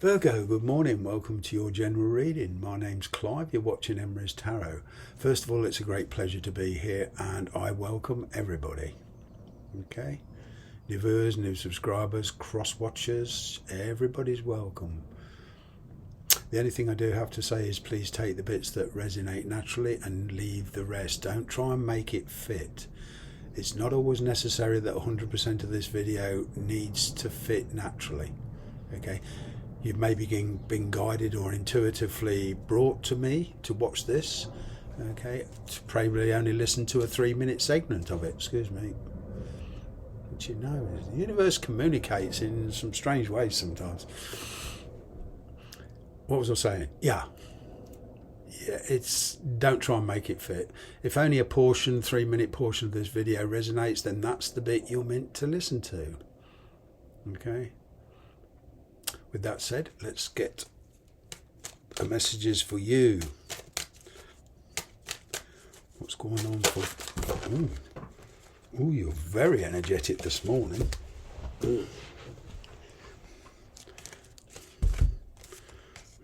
Virgo, good morning. Welcome to your general reading. My name's Clive. You're watching Emery's Tarot. First of all, it's a great pleasure to be here and I welcome everybody. Okay? New viewers, new subscribers, cross-watchers, everybody's welcome. The only thing I do have to say is please take the bits that resonate naturally and leave the rest. Don't try and make it fit. It's not always necessary that 100% of this video needs to fit naturally. Okay? You've maybe been guided or intuitively brought to me to watch this. Okay? To probably only listen to a 3-minute segment of it. Excuse me. But you know, the universe communicates in some strange ways sometimes. What was I saying? Yeah, it's don't try and make it fit. If only a portion, 3-minute portion of this video resonates, then that's the bit you're meant to listen to. Okay? With that said, let's get the messages for you. What's going on for... Ooh, you're very energetic this morning.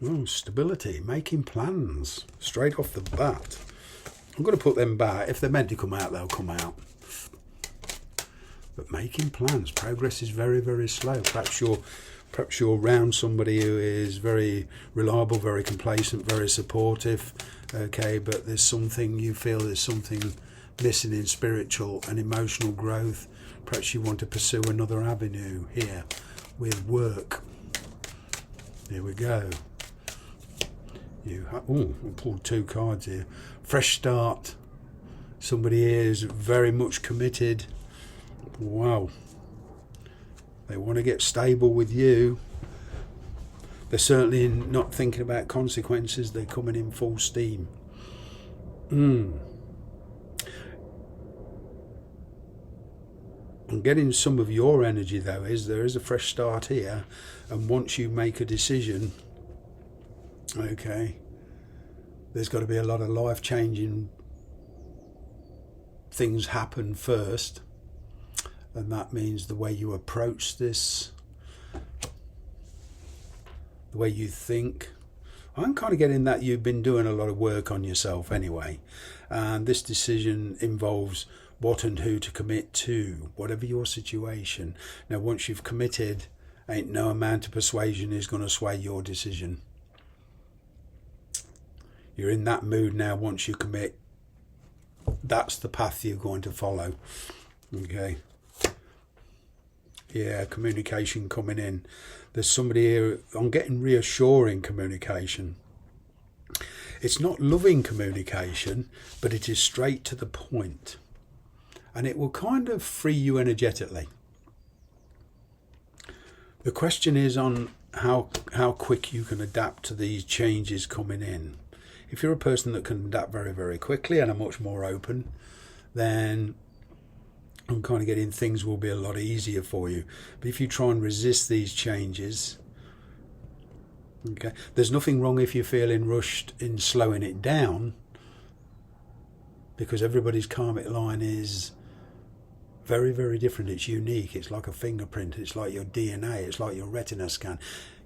Oh, stability, making plans, straight off the bat. I'm going to put them back. If they're meant to come out, they'll come out. But making plans, progress is very, very slow. Perhaps you're around somebody who is very reliable, very complacent, very supportive. Okay, but there's something, you feel there's something missing in spiritual and emotional growth. Perhaps you want to pursue another avenue here with work. Here we go. We pulled 2 cards here. Fresh start. Somebody here is very much committed. Wow. They want to get stable with you. They're certainly not thinking about consequences. They're coming in full steam. I'm getting some of your energy though. There is a fresh start here, and once you make a decision, okay, there's got to be a lot of life-changing things happen first. And that means the way you approach this, the way you think. I'm kind of getting that you've been doing a lot of work on yourself anyway. And this decision involves what and who to commit to, whatever your situation. Now, once you've committed, ain't no amount of persuasion is going to sway your decision. You're in that mood now. Once you commit, that's the path you're going to follow. Okay. Yeah, communication coming in. There's somebody here, I'm getting reassuring communication. It's not loving communication, but it is straight to the point. And it will kind of free you energetically. The question is on how quick you can adapt to these changes coming in. If you're a person that can adapt very, very quickly and are much more open, then I'm kind of getting things will be a lot easier for you. But if you try and resist these changes, okay, there's nothing wrong if you're feeling rushed in slowing it down, because everybody's karmic line is very, very different. It's unique. It's like a fingerprint. It's like your DNA. It's like your retina scan.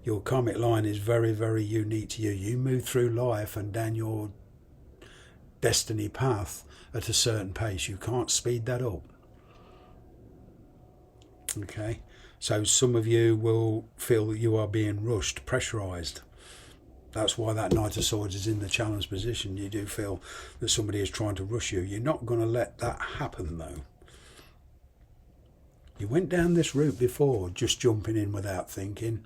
Your karmic line is very, very unique to you. You move through life and down your destiny path at a certain pace. You can't speed that up. Okay, so some of you will feel that you are being rushed, pressurized. That's why that Knight of Swords is in the challenge position. You do feel that somebody is trying to rush you. You're not going to let that happen though. You went down this route before, just jumping in without thinking.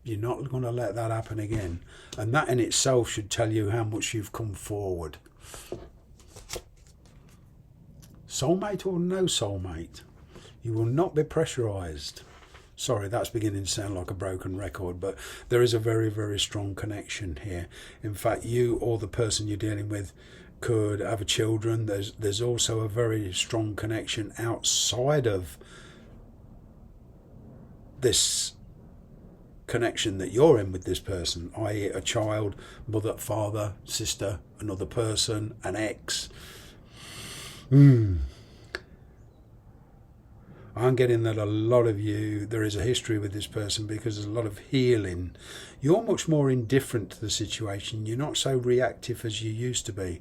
You're not going to let that happen again. And that in itself should tell you how much you've come forward. Soulmate or no soulmate? You will not be pressurized. Sorry, that's beginning to sound like a broken record, but there is a very, very strong connection here. In fact, you or the person you're dealing with could have children. There's also a very strong connection outside of this connection that you're in with this person, i.e. a child, mother, father, sister, another person, an ex. I'm getting that a lot of you, there is a history with this person because there's a lot of healing. You're much more indifferent to the situation. You're not so reactive as you used to be.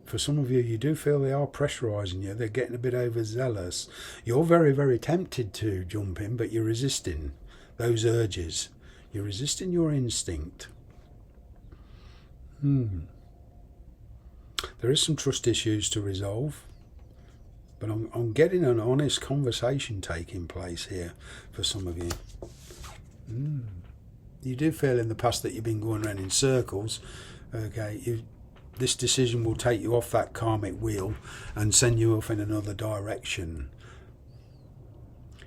For some of you, you do feel they are pressurising you. They're getting a bit overzealous. You're very, very tempted to jump in, but you're resisting those urges. You're resisting your instinct. There is some trust issues to resolve, but I'm getting an honest conversation taking place here for some of you. You do feel in the past that you've been going around in circles. Okay, this decision will take you off that karmic wheel and send you off in another direction.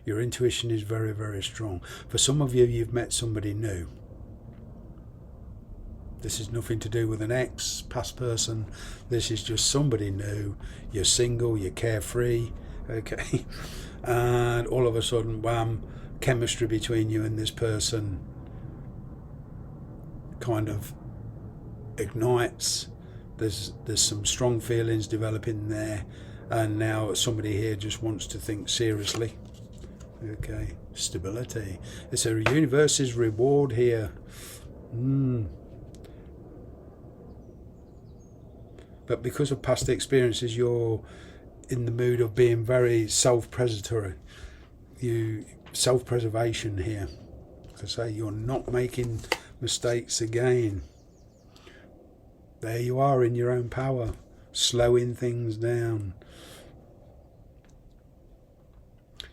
Your intuition is very, very strong. For some of you, you've met somebody new. This is nothing to do with an ex, past person. This is just somebody new. You're single, you're carefree, okay? And all of a sudden, wham, chemistry between you and this person kind of ignites. There's some strong feelings developing there, and now somebody here just wants to think seriously. Okay, stability. It's a universe's reward here. But because of past experiences, you're in the mood of being very self-preservatory. Self-preservation here. Like I say, you're not making mistakes again. There you are in your own power, slowing things down.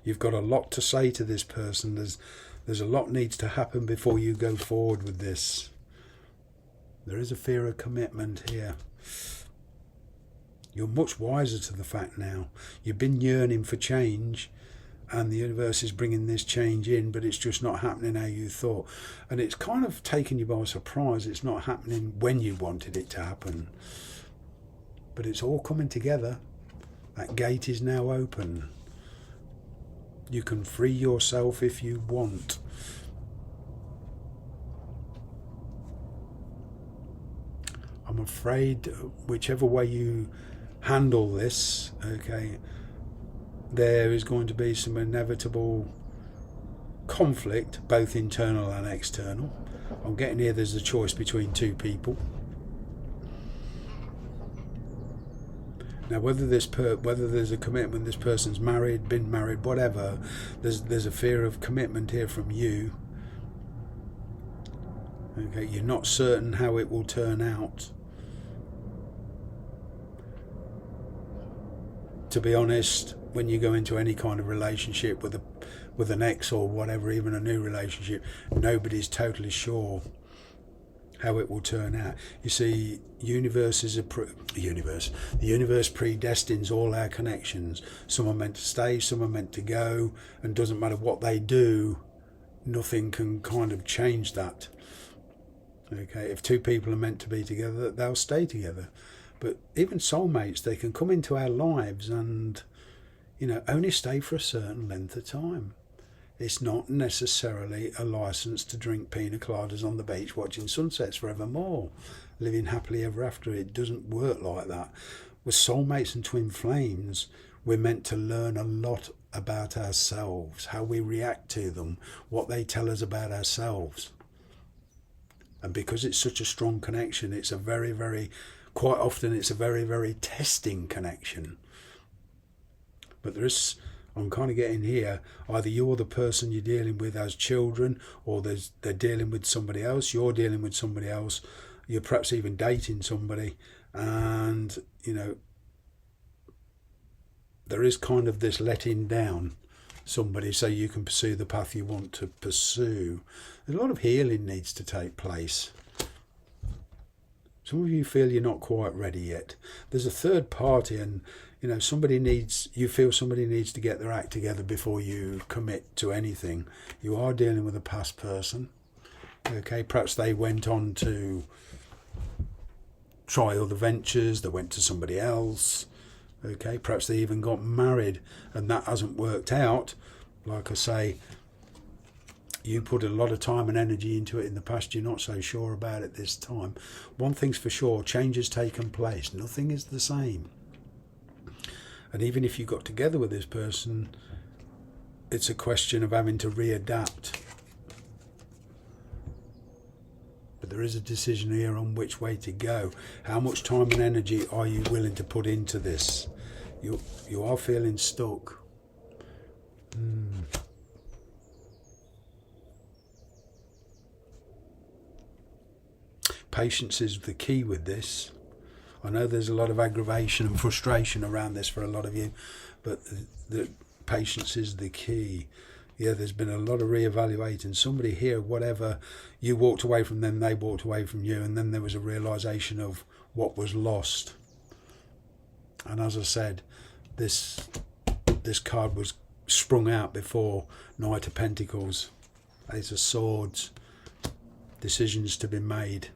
You've got a lot to say to this person. There's a lot needs to happen before you go forward with this. There is a fear of commitment here. You're much wiser to the fact now. You've been yearning for change, and the universe is bringing this change in, but it's just not happening how you thought. And it's kind of taken you by surprise. It's not happening when you wanted it to happen. But it's all coming together. That gate is now open. You can free yourself if you want. I'm afraid whichever way you handle this, okay, there is going to be some inevitable conflict, both internal and external. I'm getting here there's a choice between two people. Now, whether there's a commitment, this person's married, been married, whatever, there's a fear of commitment here from you. Okay, you're not certain how it will turn out. To be honest, when you go into any kind of relationship with an ex or whatever, even a new relationship, nobody's totally sure how it will turn out. You see, the universe predestines all our connections. Some are meant to stay, some are meant to go, and doesn't matter what they do, nothing can kind of change that. Okay, if two people are meant to be together, they'll stay together. But even soulmates, they can come into our lives and, only stay for a certain length of time. It's not necessarily a license to drink pina coladas on the beach watching sunsets forevermore, living happily ever after. It doesn't work like that. With soulmates and twin flames, we're meant to learn a lot about ourselves, how we react to them, what they tell us about ourselves. And because it's such a strong connection, it's a very, very, quite often it's a very, very testing connection. But I'm kind of getting here, either you're the person you're dealing with as children, or they're dealing with somebody else, you're dealing with somebody else, you're perhaps even dating somebody, and, there is kind of this letting down somebody so you can pursue the path you want to pursue. A lot of healing needs to take place. Some of you feel you're not quite ready yet. There's a third party, and you feel somebody needs to get their act together before you commit to anything. You are dealing with a past person. Okay, perhaps they went on to try other ventures, they went to somebody else. Okay, perhaps they even got married and that hasn't worked out. Like I say, you put a lot of time and energy into it in the past. You're not so sure about it this time. One thing's for sure, change has taken place. Nothing is the same. And even if you got together with this person, it's a question of having to readapt. But there is a decision here on which way to go. How much time and energy are you willing to put into this? You are feeling stuck. Patience is the key with this. I know there's a lot of aggravation and frustration around this for a lot of you, but the patience is the key. Yeah, there's been a lot of reevaluating. Somebody here, whatever, you walked away from them, they walked away from you, and then there was a realisation of what was lost. And as I said, this card was sprung out before Knight of Pentacles, Ace of Swords, decisions to be made.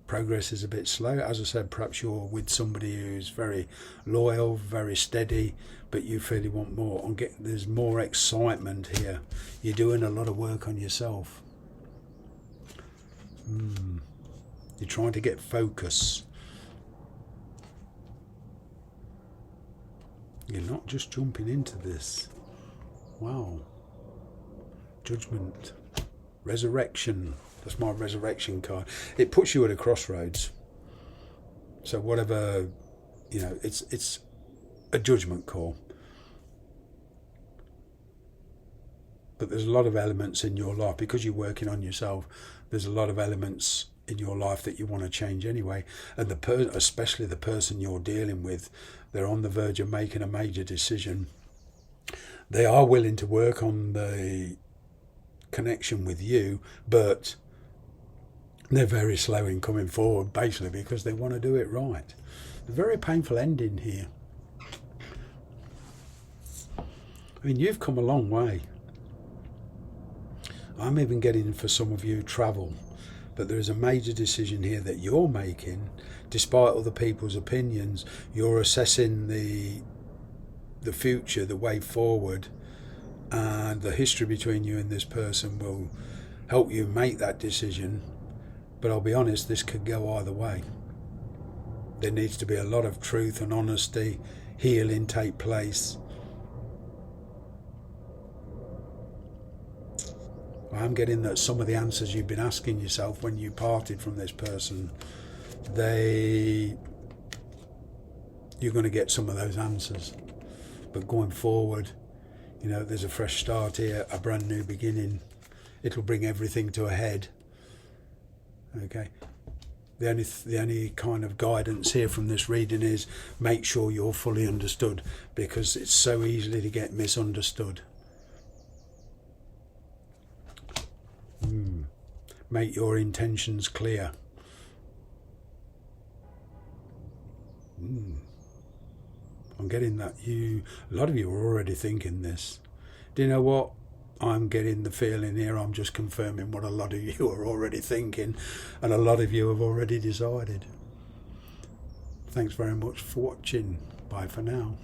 Progress is a bit slow. As I said, perhaps you're with somebody who's very loyal, very steady, but you feel you want more. There's more excitement here. You're doing a lot of work on yourself. You're trying to get focus. You're not just jumping into this. Wow. Judgment. Resurrection. That's my resurrection card. It puts you at a crossroads. So whatever, it's a judgment call. But there's a lot of elements in your life, because you're working on yourself, there's a lot of elements in your life that you want to change anyway. And especially the person you're dealing with, they're on the verge of making a major decision. They are willing to work on the connection with you, but they're very slow in coming forward, basically because they want to do it right. A very painful ending here. I mean, you've come a long way. I'm even getting, for some of you, travel. But there is a major decision here that you're making, despite other people's opinions. You're assessing the future, the way forward, and the history between you and this person will help you make that decision. But I'll be honest, this could go either way. There needs to be a lot of truth and honesty, healing take place. I'm getting that some of the answers you've been asking yourself when you parted from this person, you're going to get some of those answers. But going forward, there's a fresh start here, a brand new beginning. It'll bring everything to a head. Okay. The only kind of guidance here from this reading is make sure you're fully understood, because it's so easily to get misunderstood. Make your intentions clear. I'm getting that a lot of you are already thinking this. Do you know what? I'm getting the feeling here, I'm just confirming what a lot of you are already thinking, and a lot of you have already decided. Thanks very much for watching. Bye for now.